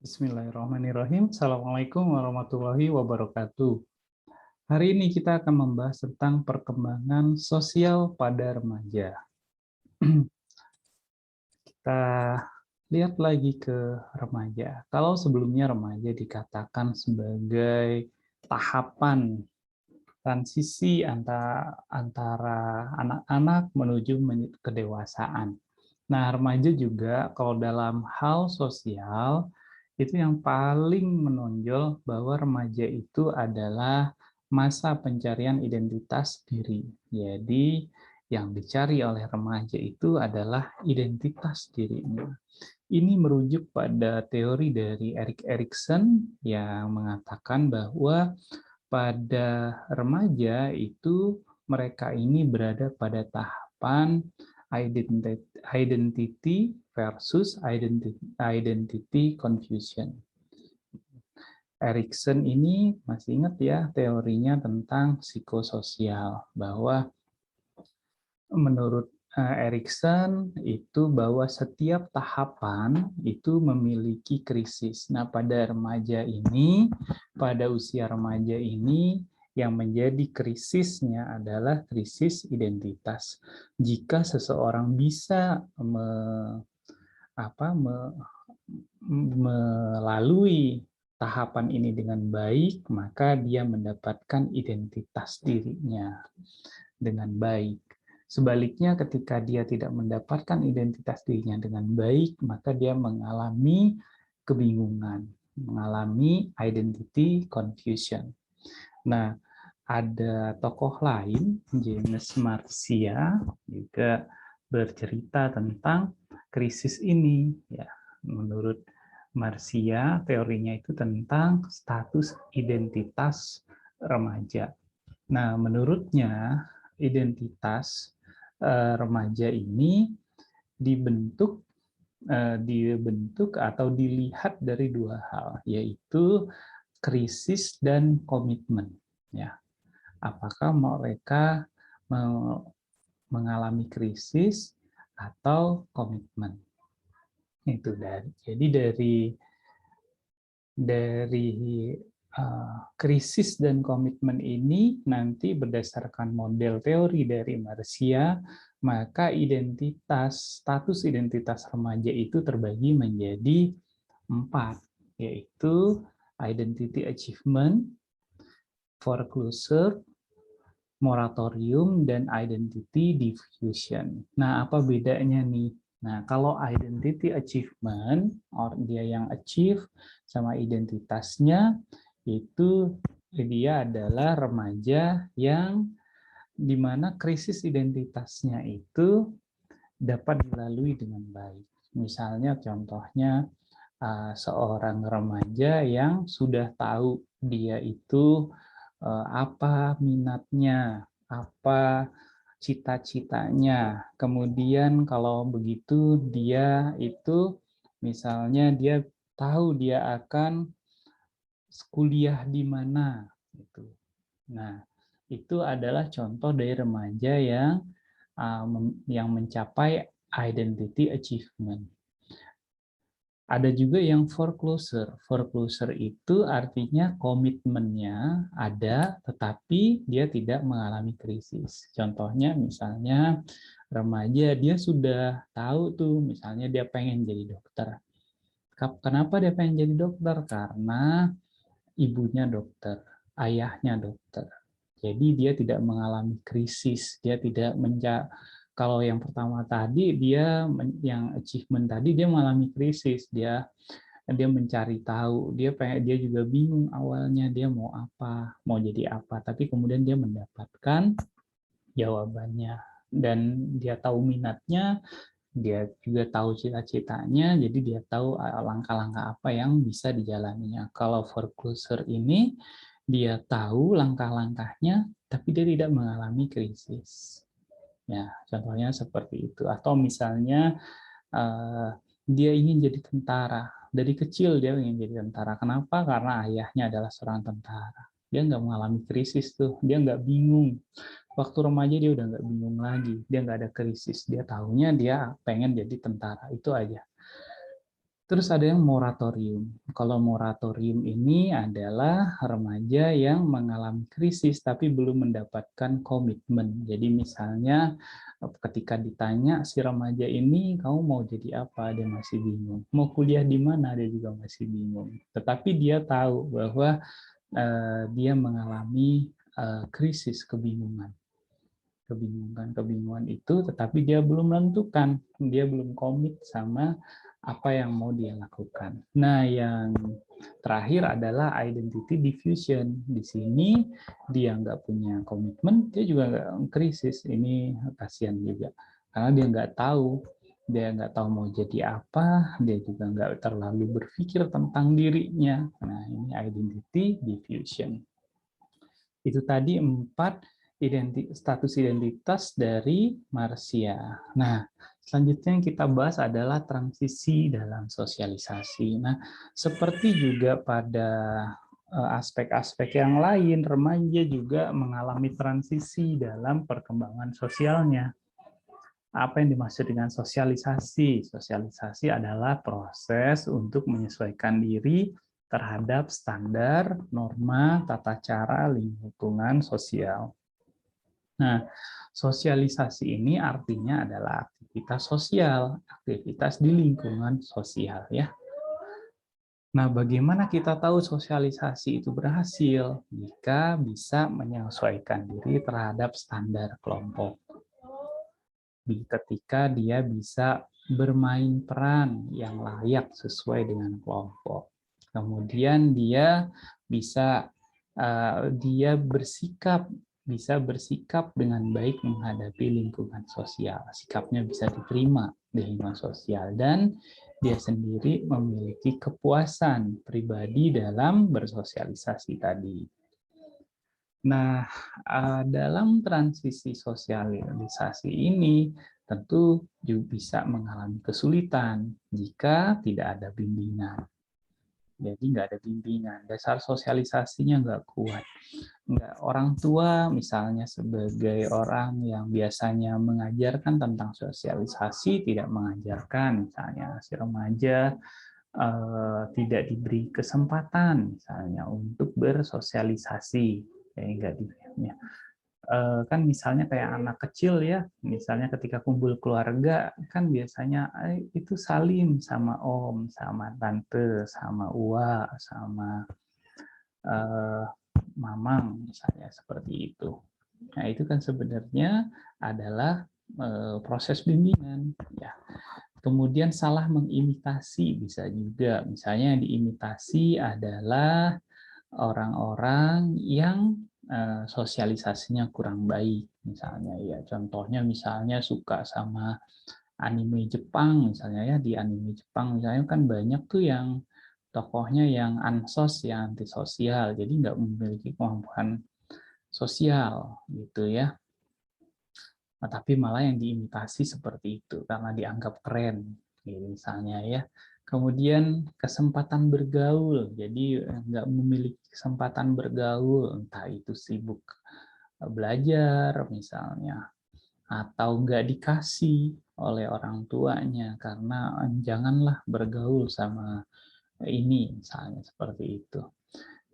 Bismillahirrahmanirrahim. Assalamualaikum warahmatullahi wabarakatuh. Hari ini kita akan membahas tentang perkembangan sosial pada remaja. Kita lihat lagi ke remaja. Kalau sebelumnya remaja dikatakan sebagai tahapan transisi antara anak-anak menuju kedewasaan. Nah, remaja juga kalau dalam hal sosial itu yang paling menonjol bahwa remaja itu adalah masa pencarian identitas diri. Jadi yang dicari oleh remaja itu adalah identitas dirinya. Ini merujuk pada teori dari Erik Erikson yang mengatakan bahwa pada remaja itu mereka ini berada pada tahapan identity versus identity confusion. Erikson ini masih ingat ya teorinya tentang psikososial, bahwa menurut Erikson itu bahwa setiap tahapan itu memiliki krisis. Nah, pada remaja ini, pada usia remaja ini, yang menjadi krisisnya adalah krisis identitas. Jika seseorang bisa melalui tahapan ini dengan baik, maka dia mendapatkan identitas dirinya dengan baik. Sebaliknya, ketika dia tidak mendapatkan identitas dirinya dengan baik, maka dia mengalami kebingungan, mengalami identity confusion. Nah, ada tokoh lain, James Marcia, juga bercerita tentang krisis ini. Ya, menurut Marcia, teorinya itu tentang status identitas remaja. Nah, menurutnya identitas remaja ini dibentuk atau dilihat dari dua hal, yaitu krisis dan komitmen. Ya, apakah mereka mengalami krisis atau komitmen? Itu dari krisis dan komitmen ini nanti berdasarkan model teori dari Marcia, maka status identitas remaja itu terbagi menjadi 4, yaitu identity achievement, foreclosure, moratorium, dan identity diffusion. Nah, apa bedanya nih? Nah, kalau identity achievement, dia yang achieve sama identitasnya, itu dia adalah remaja yang dimana krisis identitasnya itu dapat dilalui dengan baik. Misalnya contohnya seorang remaja yang sudah tahu dia itu apa minatnya, apa cita-citanya. Kemudian kalau begitu dia itu misalnya dia tahu dia akan kuliah di mana gitu. Nah, itu adalah contoh dari remaja yang mencapai identity achievement. Ada juga yang foreclosure. Foreclosure itu artinya komitmennya ada, tetapi dia tidak mengalami krisis. Contohnya misalnya remaja, dia sudah tahu tuh, misalnya dia pengen jadi dokter. Kenapa dia pengen jadi dokter? Karena ibunya dokter, ayahnya dokter. Jadi dia tidak mengalami krisis, dia tidak kalau yang pertama tadi yang achievement tadi dia mengalami krisis, dia mencari tahu, dia juga bingung awalnya dia mau apa, mau jadi apa, tapi kemudian dia mendapatkan jawabannya dan dia tahu minatnya, dia juga tahu cita-citanya, jadi dia tahu langkah-langkah apa yang bisa dijalaninya. Kalau foreclosure ini, dia tahu langkah-langkahnya, tapi dia tidak mengalami krisis. Ya, contohnya seperti itu. Atau misalnya dia ingin jadi tentara. Dari kecil dia ingin jadi tentara. Kenapa? Karena ayahnya adalah seorang tentara. Dia nggak mengalami krisis tuh, dia nggak bingung. Waktu remaja dia udah nggak bingung lagi, dia nggak ada krisis, dia tahunya dia pengen jadi tentara, itu aja. Terus ada yang moratorium. Kalau moratorium ini adalah remaja yang mengalami krisis tapi belum mendapatkan komitmen. Jadi misalnya ketika ditanya si remaja ini, kamu mau jadi apa? Dia masih bingung. Mau kuliah di mana? Dia juga masih bingung. Tetapi dia tahu bahwa dia mengalami krisis kebingungan. Kebingungan itu, tetapi dia belum menentukan, dia belum komit sama apa yang mau dia lakukan. Nah, yang terakhir adalah identity diffusion. Di sini dia nggak punya komitmen, dia juga nggak krisis. Ini kasihan juga, karena dia nggak tahu mau jadi apa, dia juga nggak terlalu berpikir tentang dirinya. Nah, ini identity diffusion. Itu tadi 4 status identitas dari Marcia. Nah, selanjutnya yang kita bahas adalah transisi dalam sosialisasi. Nah, seperti juga pada aspek-aspek yang lain, remaja juga mengalami transisi dalam perkembangan sosialnya. Apa yang dimaksud dengan sosialisasi? Sosialisasi adalah proses untuk menyesuaikan diri terhadap standar, norma, tata cara lingkungan sosial. Nah, sosialisasi ini artinya adalah aktivitas sosial, aktivitas di lingkungan sosial ya. Nah, bagaimana kita tahu sosialisasi itu berhasil? Jika bisa menyesuaikan diri terhadap standar kelompok. Ketika dia bisa bermain peran yang layak sesuai dengan kelompok. Kemudian dia bisa bisa bersikap dengan baik menghadapi lingkungan sosial. Sikapnya bisa diterima di lingkungan sosial dan dia sendiri memiliki kepuasan pribadi dalam bersosialisasi tadi. Nah, dalam transisi sosialisasi ini tentu juga bisa mengalami kesulitan jika tidak ada bimbingan. Jadi nggak ada bimbingan, dasar sosialisasinya nggak kuat. Orang tua misalnya sebagai orang yang biasanya mengajarkan tentang sosialisasi tidak mengajarkan, misalnya si remaja tidak diberi kesempatan misalnya untuk bersosialisasi, kayak kan misalnya kayak anak kecil ya, misalnya ketika kumpul keluarga kan biasanya itu salim sama om, sama tante, sama uwa, sama mamang misalnya seperti itu. Nah itu kan sebenarnya adalah proses bimbingan ya. Kemudian salah mengimitasi bisa juga, misalnya yang diimitasi adalah orang-orang yang sosialisasinya kurang baik, misalnya ya contohnya misalnya suka sama anime Jepang misalnya ya, di anime Jepang misalnya kan banyak tuh yang tokohnya yang ansos, yang antisosial, jadi nggak memiliki kemampuan sosial gitu ya. Nah, tapi malah yang diimitasi seperti itu karena dianggap keren, gitu, misalnya ya. Kemudian kesempatan bergaul, jadi nggak memiliki kesempatan bergaul, entah itu sibuk belajar misalnya, atau nggak dikasih oleh orang tuanya karena janganlah bergaul sama ini, misalnya seperti itu.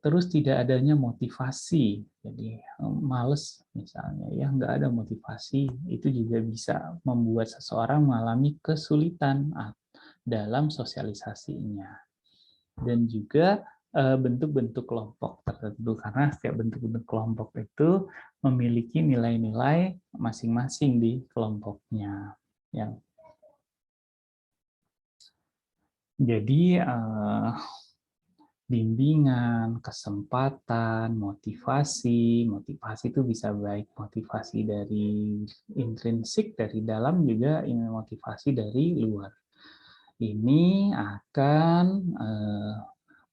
Terus tidak adanya motivasi, jadi males misalnya ya, nggak ada motivasi, itu juga bisa membuat seseorang mengalami kesulitan dalam sosialisasinya. Dan juga bentuk-bentuk kelompok tertentu, karena setiap bentuk-bentuk kelompok itu memiliki nilai-nilai masing-masing di kelompoknya. Ya. Jadi bimbingan, kesempatan, motivasi. Motivasi itu bisa baik motivasi dari intrinsik, dari dalam, juga motivasi dari luar. Ini akan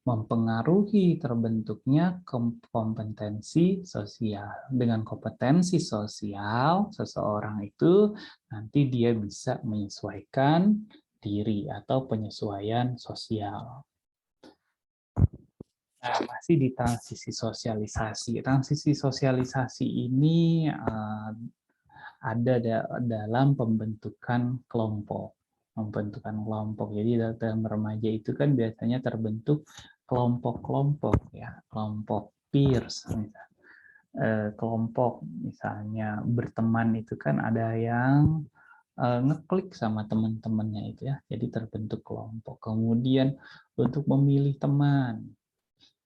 mempengaruhi terbentuknya kompetensi sosial. Dengan kompetensi sosial, seseorang itu nanti dia bisa menyesuaikan diri atau penyesuaian sosial. Nah, masih di transisi sosialisasi. Transisi sosialisasi ini ada dalam pembentukan kelompok. pembentukan kelompok. Jadi dalam remaja itu kan biasanya terbentuk kelompok-kelompok ya, kelompok peers, kelompok misalnya berteman itu kan ada yang ngeklik sama teman-temannya itu ya, jadi terbentuk kelompok. Kemudian untuk memilih teman,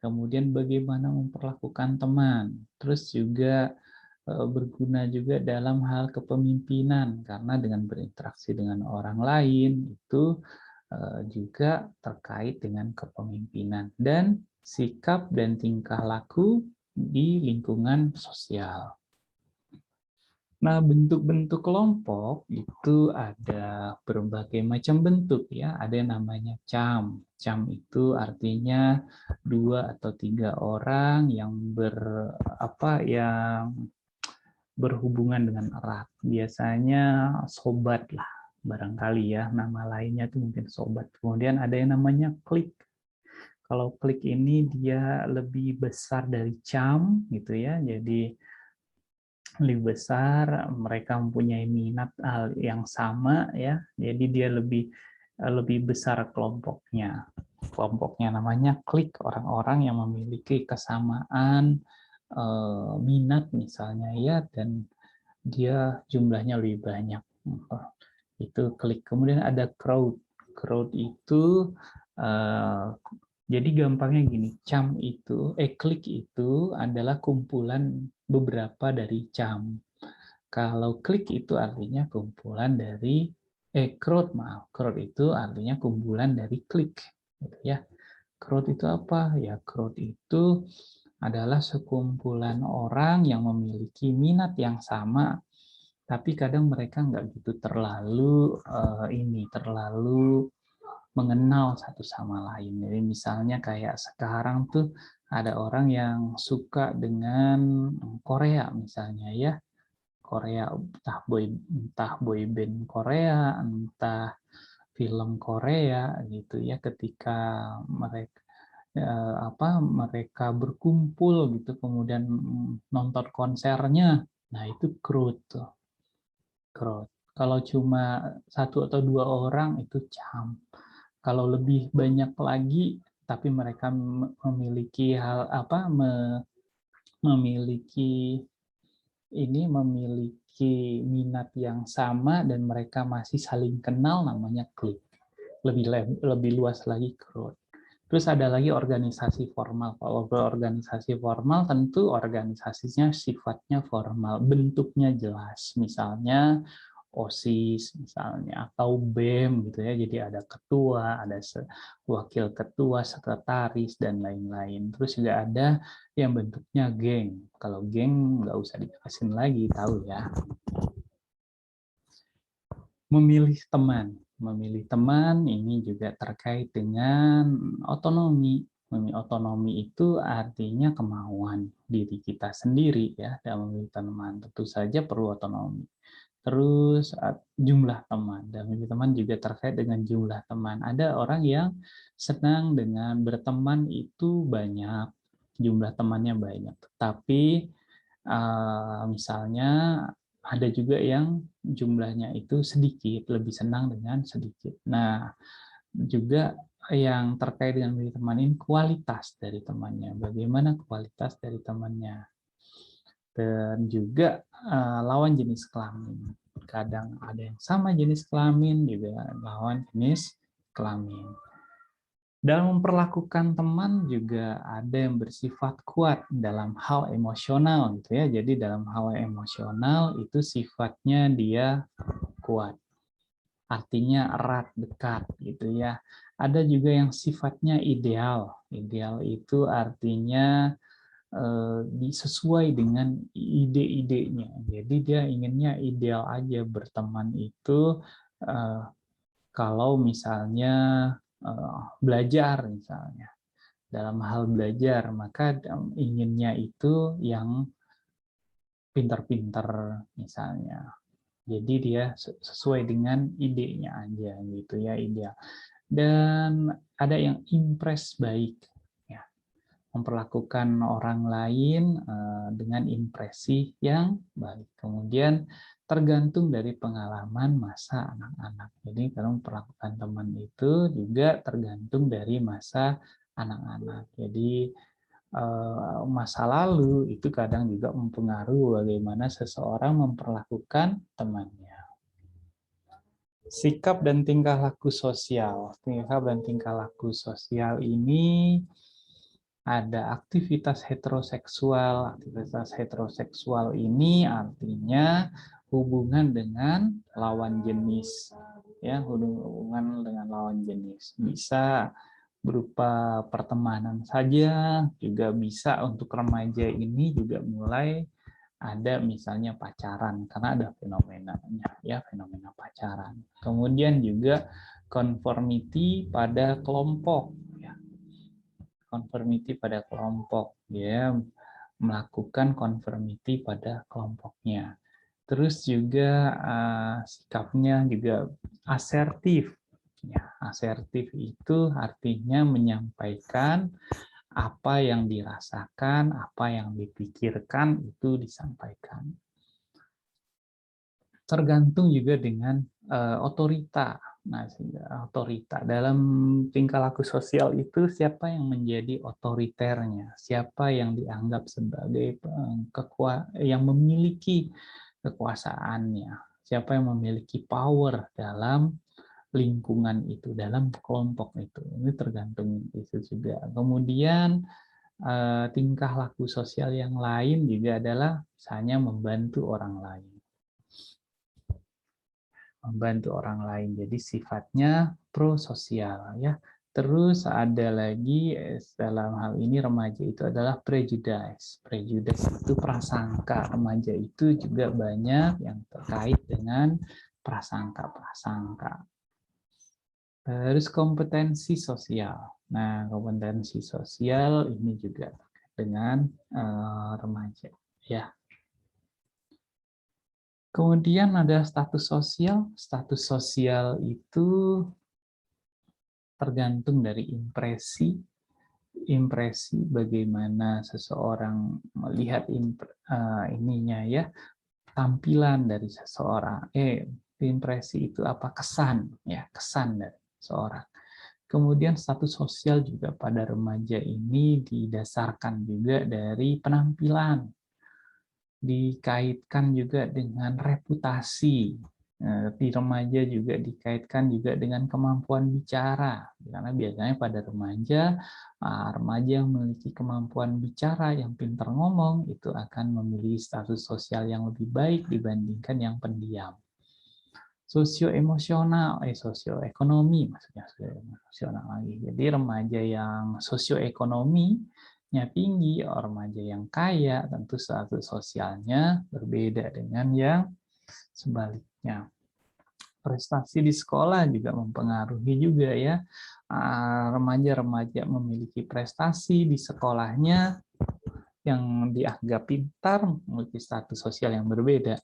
kemudian bagaimana memperlakukan teman, terus juga berguna juga dalam hal kepemimpinan karena dengan berinteraksi dengan orang lain itu juga terkait dengan kepemimpinan dan sikap dan tingkah laku di lingkungan sosial. Nah, bentuk-bentuk kelompok itu ada berbagai macam bentuk ya. Ada yang namanya cam. Cam itu artinya 2 atau 3 orang yang yang berhubungan dengan erat. Biasanya sobat lah, barangkali ya. Nama lainnya itu mungkin sobat. Kemudian ada yang namanya klik. Kalau klik ini dia lebih besar dari cam gitu ya. Jadi lebih besar, mereka mempunyai minat hal yang sama ya. Jadi dia lebih besar kelompoknya. Kelompoknya namanya klik, orang-orang yang memiliki kesamaan minat misalnya ya, dan dia jumlahnya lebih banyak. Itu klik. Kemudian ada crowd. Crowd itu jadi gampangnya gini, klik itu adalah kumpulan beberapa dari cam. Kalau klik itu artinya kumpulan dari crowd itu artinya kumpulan dari klik, gitu ya. Crowd itu apa? Ya, crowd itu adalah sekumpulan orang yang memiliki minat yang sama, tapi kadang mereka nggak gitu terlalu mengenal satu sama lain. Jadi misalnya kayak sekarang tuh ada orang yang suka dengan Korea misalnya ya. Korea, entah boy band Korea, entah film Korea gitu ya, ketika mereka berkumpul gitu kemudian nonton konsernya. Nah, itu crowd tuh. Crowd. Kalau cuma 1 atau 2 orang itu cam. Kalau lebih banyak lagi, tapi mereka memiliki memiliki minat yang sama dan mereka masih saling kenal, namanya klik. Lebih luas lagi crowd. Terus ada lagi organisasi formal. Kalau organisasi formal tentu organisasinya sifatnya formal, bentuknya jelas. Misalnya OSIS misalnya atau BEM gitu ya. Jadi ada ketua, ada wakil ketua, sekretaris dan lain-lain. Terus juga ada yang bentuknya geng. Kalau geng nggak usah dijelasin lagi, tahu ya. Memilih teman ini juga terkait dengan otonomi. Otonomi itu artinya kemauan diri kita sendiri ya dalam memilih teman. Tentu saja perlu otonomi. Terus jumlah teman. Dan memilih teman juga terkait dengan jumlah teman. Ada orang yang senang dengan berteman itu banyak, jumlah temannya banyak. Tetapi misalnya ada juga yang jumlahnya itu sedikit, lebih senang dengan sedikit. Nah, juga yang terkait dengan memilih teman ini kualitas dari temannya. Bagaimana kualitas dari temannya? Dan juga lawan jenis kelamin. Kadang ada yang sama jenis kelamin, juga lawan jenis kelamin. Dalam memperlakukan teman juga ada yang bersifat kuat dalam hal emosional gitu ya. Jadi dalam hal emosional itu sifatnya dia kuat. Artinya erat, dekat gitu ya. Ada juga yang sifatnya ideal. Ideal itu artinya sesuai dengan ide-idenya. Jadi dia inginnya ideal aja berteman itu kalau misalnya belajar misalnya. Dalam hal belajar, maka inginnya itu yang pintar-pintar misalnya. Jadi dia sesuai dengan idenya aja gitu ya, ideal. Dan ada yang impress baik. Ya. memperlakukan orang lain dengan impresi yang baik. Kemudian tergantung dari pengalaman masa anak-anak. Jadi kalau memperlakukan teman itu juga tergantung dari masa anak-anak. Jadi masa lalu itu kadang juga mempengaruhi bagaimana seseorang memperlakukan temannya. Sikap dan tingkah laku sosial. Sikap dan tingkah laku sosial ini ada aktivitas heteroseksual. Aktivitas heteroseksual ini artinya hubungan dengan lawan jenis. Ya, hubungan dengan lawan jenis. Bisa berupa pertemanan saja, juga bisa untuk remaja ini juga mulai ada misalnya pacaran, karena ada fenomenanya, ya, fenomena pacaran. Kemudian juga conformity pada kelompok, ya. Conformity pada kelompok, ya, melakukan conformity pada kelompoknya. Terus juga sikapnya juga asertif. Ya, asertif itu artinya menyampaikan apa yang dirasakan, apa yang dipikirkan itu disampaikan. Tergantung juga dengan otorita. Nah, otorita dalam tingkah laku sosial itu siapa yang menjadi otoriternya, siapa yang dianggap sebagai yang memiliki kekuasaannya, siapa yang memiliki power dalam lingkungan itu, dalam kelompok itu. Ini tergantung itu juga. Kemudian tingkah laku sosial yang lain juga adalah misalnya membantu orang lain. Membantu orang lain. Jadi sifatnya prososial, ya. Terus ada lagi dalam hal ini remaja itu adalah prejudice. Prejudice itu prasangka. Remaja itu juga banyak yang terkait dengan prasangka-prasangka. Terus kompetensi sosial. Nah, kompetensi sosial ini juga dengan remaja, ya. Kemudian ada status sosial. Status sosial itu tergantung dari impresi. Impresi bagaimana seseorang melihat ininya, ya, tampilan dari seseorang. Impresi itu apa, kesan, ya, kesan dari seorang. Kemudian status sosial juga pada remaja ini didasarkan juga dari penampilan, dikaitkan juga dengan reputasi. Di remaja juga dikaitkan juga dengan kemampuan bicara, karena biasanya pada remaja, remaja yang memiliki kemampuan bicara, yang pintar ngomong, itu akan memiliki status sosial yang lebih baik dibandingkan yang pendiam. Sosioemosional, sosioekonomi, maksudnya sosioemosional lagi. Jadi remaja yang sosioekonominya tinggi, remaja yang kaya, tentu status sosialnya berbeda dengan yang sebaliknya. Prestasi di sekolah juga mempengaruhi juga, ya. Remaja-remaja memiliki prestasi di sekolahnya yang dianggap pintar, memiliki status sosial yang berbeda.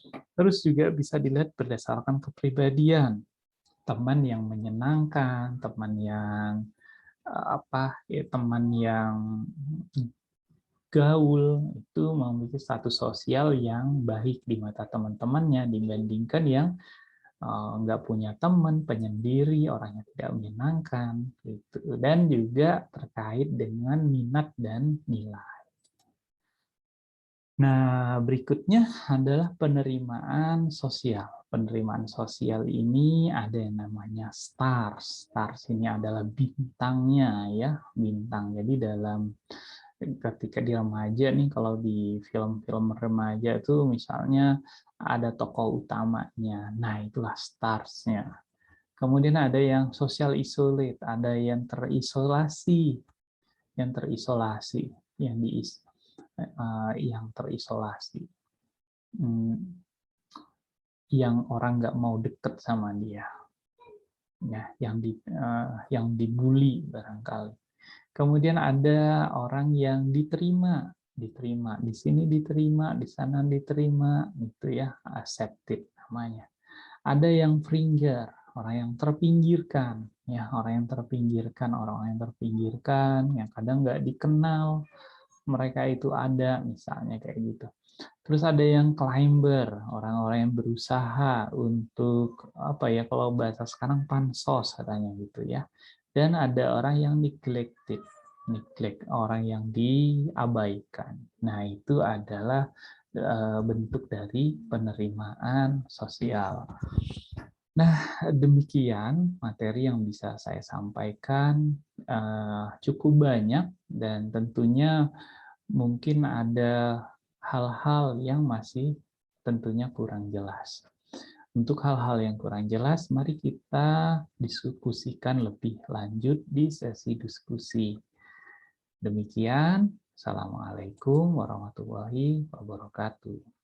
Terus juga bisa dilihat berdasarkan kepribadian. Teman yang menyenangkan, teman yang teman yang gaul itu memiliki status sosial yang baik di mata teman-temannya dibandingkan yang nggak punya teman, penyendiri, orangnya tidak menyenangkan, gitu. Dan juga terkait dengan minat dan nilai. Nah, berikutnya adalah penerimaan sosial. Penerimaan sosial ini ada yang namanya stars. Stars ini adalah bintangnya, ya, bintang. Jadi dalam ketika di remaja nih, kalau di film-film remaja itu misalnya ada tokoh utamanya. Nah, itulah stars-nya. Kemudian ada yang social isolate, ada yang terisolasi, yang terisolasi, yang orang nggak mau deket sama dia, ya, yang dibully barangkali. Kemudian ada orang yang diterima di sini diterima, di sana diterima, gitu, ya, accepted namanya. Ada yang fringer. orang yang terpinggirkan, ya, orang yang terpinggirkan, orang-orang yang terpinggirkan, yang kadang nggak dikenal, mereka itu ada, misalnya kayak gitu. Terus ada yang climber, orang-orang yang berusaha untuk apa ya, kalau bahasa sekarang pansos katanya gitu ya. Dan ada orang yang neglected, orang yang diabaikan. Nah, itu adalah bentuk dari penerimaan sosial. Nah, demikian materi yang bisa saya sampaikan, cukup banyak dan tentunya mungkin ada hal-hal yang masih tentunya kurang jelas. Untuk hal-hal yang kurang jelas, mari kita diskusikan lebih lanjut di sesi diskusi. Demikian, Assalamualaikum warahmatullahi wabarakatuh.